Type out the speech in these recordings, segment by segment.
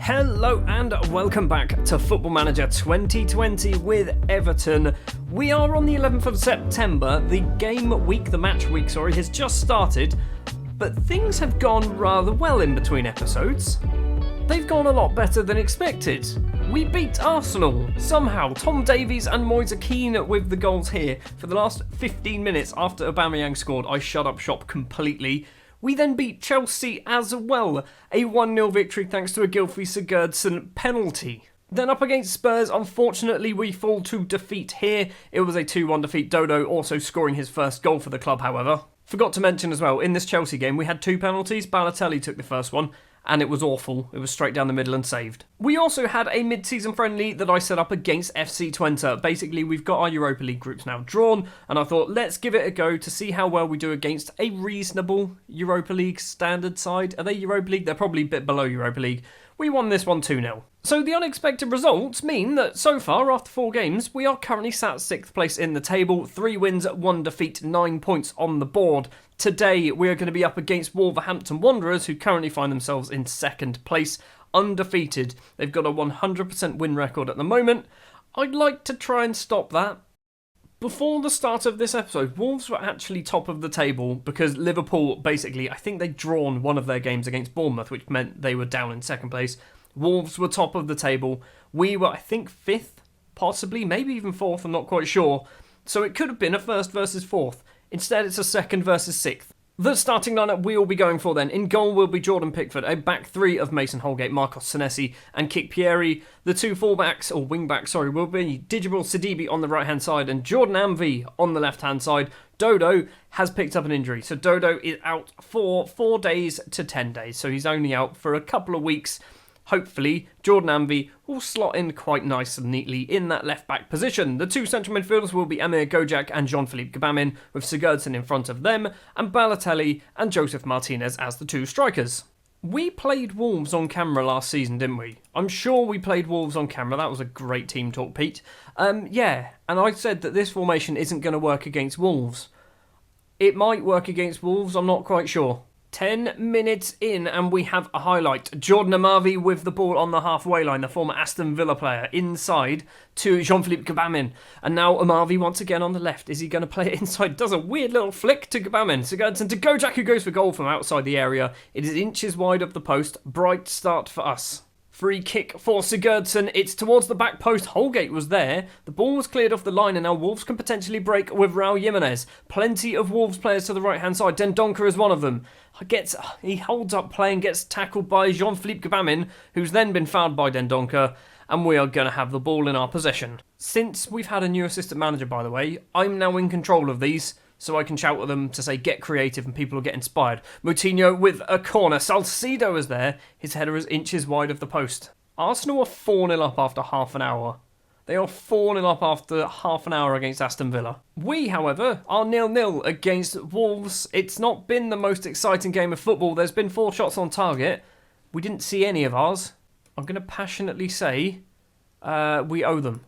Hello and welcome back to Football Manager 2020 with Everton. We are on the 11th of September. The match week, has just started, but things have gone rather well in between episodes. They've gone a lot better than expected. We beat Arsenal. Somehow, Tom Davies and Moise Keane with the goals here. For the last 15 minutes after Aubameyang scored, I shut up shop completely. We then beat Chelsea as well, a 1-0 victory thanks to a Gylfi Sigurdsson penalty. Then up against Spurs, unfortunately we fall to defeat here. It was a 2-1 defeat, Dodo also scoring his first goal for the club however. Forgot to mention as well, in this Chelsea game we had 2 penalties. Balotelli took the first one, and it was awful. It was straight down the middle and saved. We also had a mid-season friendly that I set up against FC Twente. Basically, we've got our Europa League groups now drawn, and I thought, let's give it a go to see how well we do against a reasonable Europa League standard side. Are they Europa League? They're probably a bit below Europa League. We won this one 2-0. So the unexpected results mean that so far, after 4 games, we are currently sat 6th place in the table. 3 wins, 1 defeat, 9 points on the board. Today, we are going to be up against Wolverhampton Wanderers, who currently find themselves in 2nd place, undefeated. They've got a 100% win record at the moment. I'd like to try and stop that. Before the start of this episode, Wolves were actually top of the table because Liverpool, basically, I think they'd drawn one of their games against Bournemouth, which meant they were down in 2nd place. Wolves were top of the table. We were, I think, 5th, possibly, maybe even 4th, I'm not quite sure. So it could have been a 1st versus 4th. Instead, it's a 2nd versus 6th. The starting lineup we will be going for then. In goal will be Jordan Pickford, a back 3 of Mason Holgate, Marcos Senesi and Kik Pieri. The 2 fullbacks, or wing-backs, will be Digital Sidibe on the right-hand side and Jordan Amvi on the left-hand side. Dodo has picked up an injury, so Dodo is out for 4 days to 10 days, so he's only out for a couple of weeks. Hopefully, Jordan Amvi will slot in quite nice and neatly in that left-back position. The 2 central midfielders will be Emir Gojak and Jean-Philippe Gbamin, with Sigurdsson in front of them, and Balotelli and Joseph Martinez as the 2 strikers. We played Wolves on camera last season, didn't we? I'm sure we played Wolves on camera. That was a great team talk, Pete. Yeah, and I said that this formation isn't going to work against Wolves. It might work against Wolves, I'm not quite sure. 10 minutes in and we have a highlight. Jordan Amavi with the ball on the halfway line, the former Aston Villa player, inside to Jean-Philippe Gbamin. And now Amavi once again on the left. Is he going to play it inside? Does a weird little flick to Gbamin. Sigurdsson to Gojak, who goes for goal from outside the area. It is inches wide of the post. Bright start for us. Free kick for Sigurdsson. It's towards the back post. Holgate was there. The ball was cleared off the line and now Wolves can potentially break with Raul Jimenez. Plenty of Wolves players to the right-hand side. Dendoncker is one of them. He holds up play and gets tackled by Jean-Philippe Gbamin, who's then been fouled by Dendoncker, and we are going to have the ball in our possession. Since we've had a new assistant manager, by the way, I'm now in control of these, so I can shout at them to say, get creative, and people will get inspired. Moutinho with a corner. Salcido is there. His header is inches wide of the post. Arsenal are 4-0 up after half an hour. They are 4-0 up after half an hour against Aston Villa. We, however, are 0-0 against Wolves. It's not been the most exciting game of football. There's been 4 shots on target. We didn't see any of ours. I'm going to passionately say we owe them.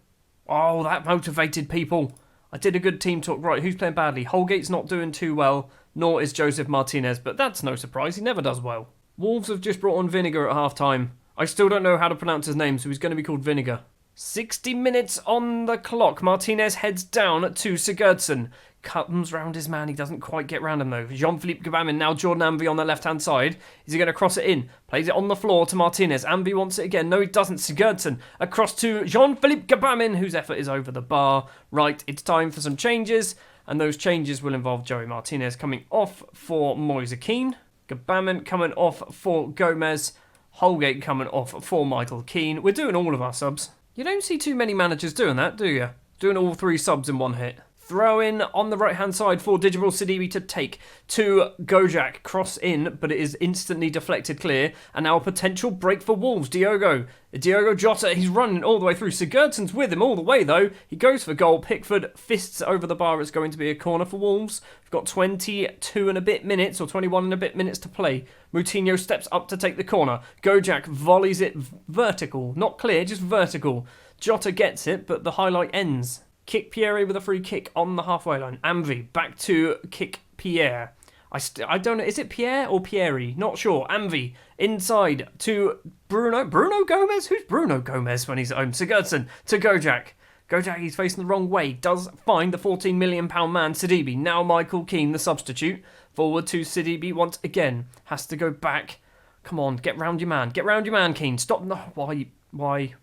Oh, that motivated people. I did a good team talk. Right, who's playing badly? Holgate's not doing too well, nor is Joseph Martinez, but that's no surprise. He never does well. Wolves have just brought on Vinegar at half-time. I still don't know how to pronounce his name, so he's going to be called Vinegar. 60 minutes on the clock. Martinez heads down to Sigurdsson. Comes round his man. He doesn't quite get round him though. Jean-Philippe Gbamin, now Jordan Amvi on the left-hand side. Is he going to cross it in? Plays it on the floor to Martinez. Amvi wants it again. No, he doesn't. Sigurdsson across to Jean-Philippe Gbamin, whose effort is over the bar. Right, it's time for some changes. And those changes will involve Joey Martinez coming off for Moise Keane. Gbamin coming off for Gomez. Holgate coming off for Michael Keane. We're doing all of our subs. You don't see too many managers doing that, do you? Doing all 3 subs in one hit. Throw in on the right-hand side for Digital Sidibe to take to Gojak. Cross in, but it is instantly deflected clear. And now a potential break for Wolves. Diogo Jota, he's running all the way through. Sigurdsson's with him all the way, though. He goes for goal. Pickford fists over the bar. It's going to be a corner for Wolves. We've got 22 and a bit minutes, or 21 and a bit minutes to play. Moutinho steps up to take the corner. Gojak volleys it vertical. Not clear, just vertical. Jota gets it, but the highlight ends. Kik Pieri with a free kick on the halfway line. Amvi back to Kik Pierre. I don't know, is it Pierre or Pieri? Not sure. Amvi, inside to Bruno. Bruno Gomez? Who's Bruno Gomez when he's at home? Sigurdsson to Gojak. Gojak, he's facing the wrong way. Does find the £14 million man, Sidibe. Now Michael Keane, the substitute. Forward to Sidibe once again. Has to go back. Come on, get round your man. Get round your man, Keane. Stop. No, why? Ruben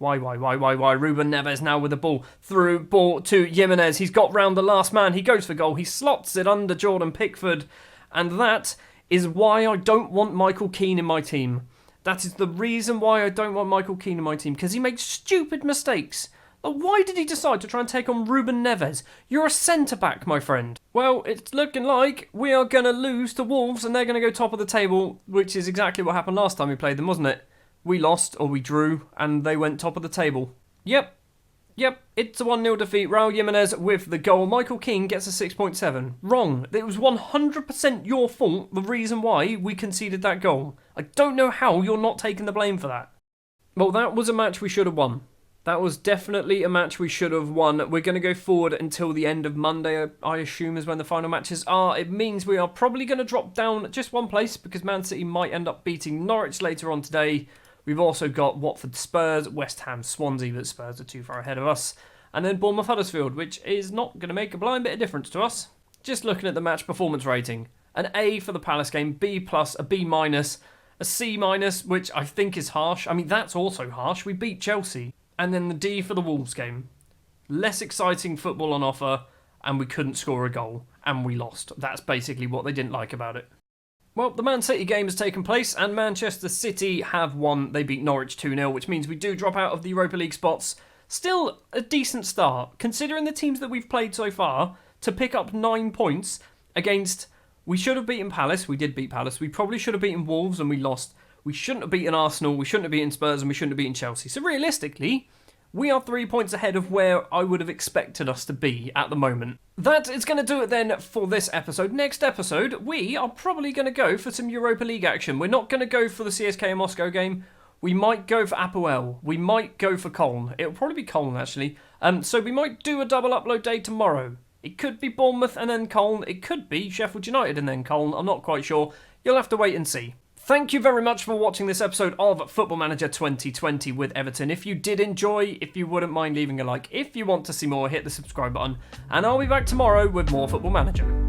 Neves now with the ball. Through ball to Jimenez. He's got round the last man. He goes for goal. He slots it under Jordan Pickford. And that is why I don't want Michael Keane in my team. That is the reason why I don't want Michael Keane in my team. Because he makes stupid mistakes. Why did he decide to try and take on Ruben Neves? You're a centre-back, my friend. Well, it's looking like we are going to lose to Wolves and they're going to go top of the table, which is exactly what happened last time we played them, wasn't it? We lost, or we drew, and they went top of the table. Yep, it's a 1-0 defeat. Raul Jimenez with the goal. Michael Keane gets a 6.7. Wrong. It was 100% your fault, the reason why we conceded that goal. I don't know how you're not taking the blame for that. Well, that was a match we should have won. That was definitely a match we should have won. We're going to go forward until the end of Monday, I assume, is when the final matches are. It means we are probably going to drop down just one place because Man City might end up beating Norwich later on today. We've also got Watford Spurs, West Ham Swansea, but Spurs are too far ahead of us. And then Bournemouth Huddersfield, which is not going to make a blind bit of difference to us. Just looking at the match performance rating. An A for the Palace game, B+, a B-, a C-, which I think is harsh. I mean, that's also harsh. We beat Chelsea. And then the D for the Wolves game. Less exciting football on offer, and we couldn't score a goal, and we lost. That's basically what they didn't like about it. Well, the Man City game has taken place, and Manchester City have won. They beat Norwich 2-0, which means we do drop out of the Europa League spots. Still a decent start, considering the teams that we've played so far, to pick up 9 points against... We should have beaten Palace. We did beat Palace. We probably should have beaten Wolves, and we lost. We shouldn't have beaten Arsenal, we shouldn't have beaten Spurs, and we shouldn't have beaten Chelsea. So realistically, we are 3 points ahead of where I would have expected us to be at the moment. That is going to do it then for this episode. Next episode, we are probably going to go for some Europa League action. We're not going to go for the CSKA Moscow game. We might go for Apoel. We might go for Cologne. It'll probably be Cologne, actually. So we might do a double upload day tomorrow. It could be Bournemouth and then Cologne. It could be Sheffield United and then Cologne. I'm not quite sure. You'll have to wait and see. Thank you very much for watching this episode of Football Manager 2020 with Everton. If you did enjoy, if you wouldn't mind leaving a like, if you want to see more, hit the subscribe button, and I'll be back tomorrow with more Football Manager.